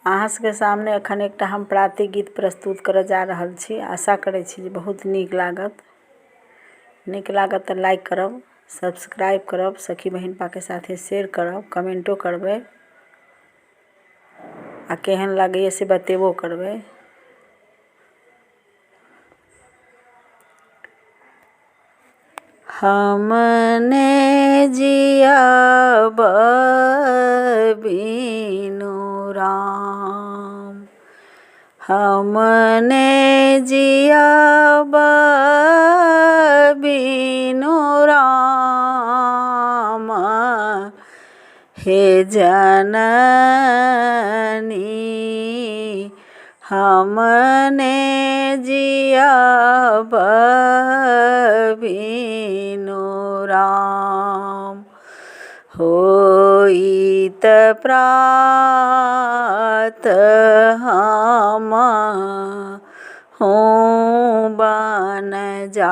अहाँ सबके सामने एखन एकटा हम प्राति गीत प्रस्तुत करऽ जा रहल छी। आशा करै छी जे बहुत नीक लागत तऽ लाइक करब, सब्सक्राइब करब, सखी बहिन पाके साथे शेयर करब, कमेंटो करबै आ केहन लागैए से बतेबो करबै। हमने जियब बिनु राम, हमने जियब बिनु राम, हे जननी हमने जियब बिनु राम। होइत प्रात हम हूँ बन जाएब,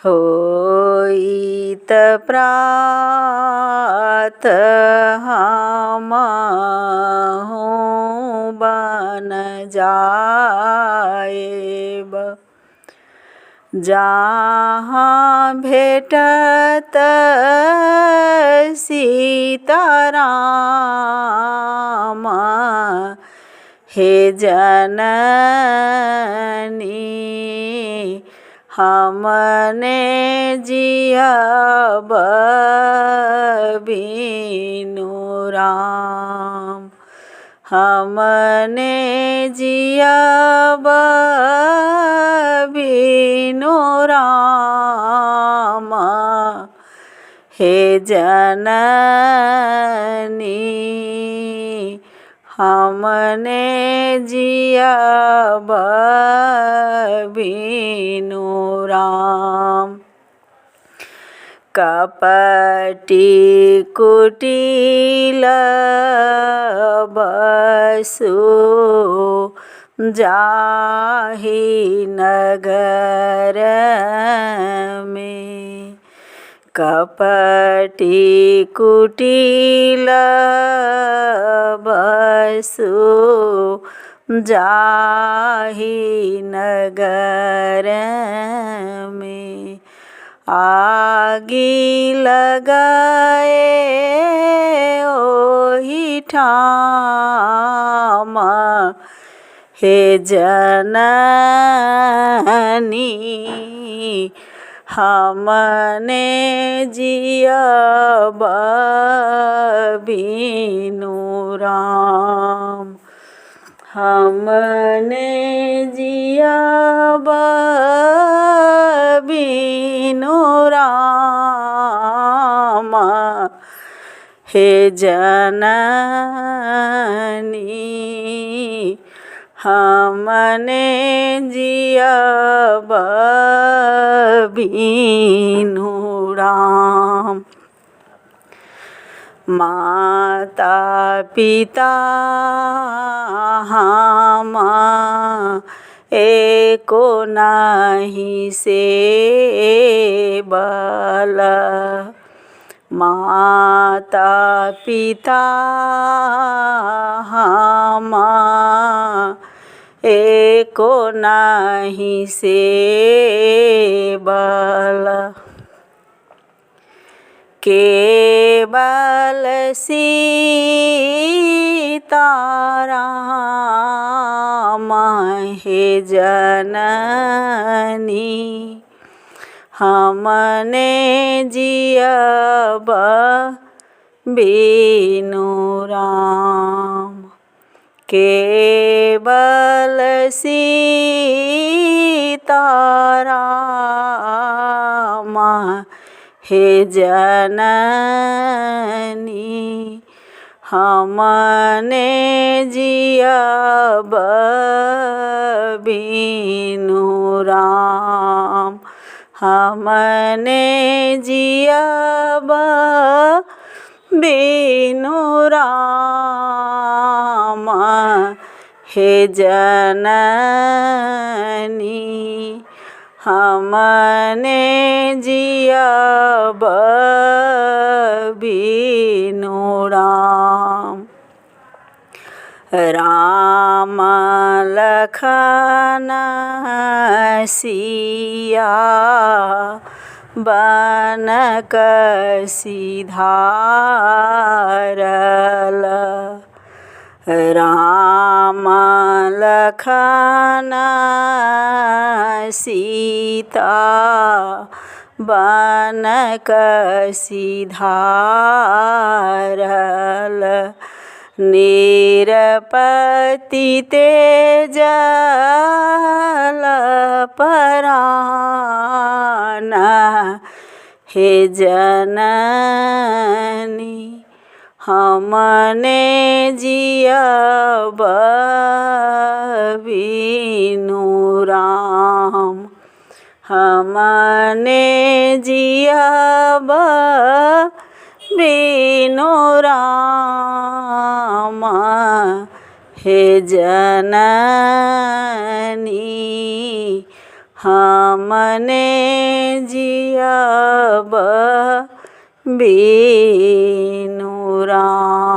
होइत प्रात हम हूँ बन जाएब। जहाँ भेटत सीताराम, हे जननी हमने जियब बिनु राम, हमने जियब बिनु राम, हे जननी हमने जियब बिनु राम। कपटी कुटिल बसु जाहि नगर में, कपटी कुटिल बसु जाहि नगर में, आगि लगाए ओहि ठाम, हे जननी हमने जियब बिनु राम, हमने जियब बिनु राम, हे जननी हमने जियब बिनु राम। माता पिता हम एको नहीं सेबल, माता पिता हम एको नहीं सेबल, केवल सीताराम, हे जननी हमने जियब बिनु राम, केवल सीताराम, हे जननी हमने जियब बिनु राम, हमने जियब बिनु राम, हे जननी हमने जियब बिनु बीनु राम। राम लखन सिया बन कसी धारल। राम लखन सीता बन कसी धारल। निरपति तेज परान हे जननी हमने जियब बीनु राम। हमने जियब बीनु राम हे जननी हमने जियब बीनु राम।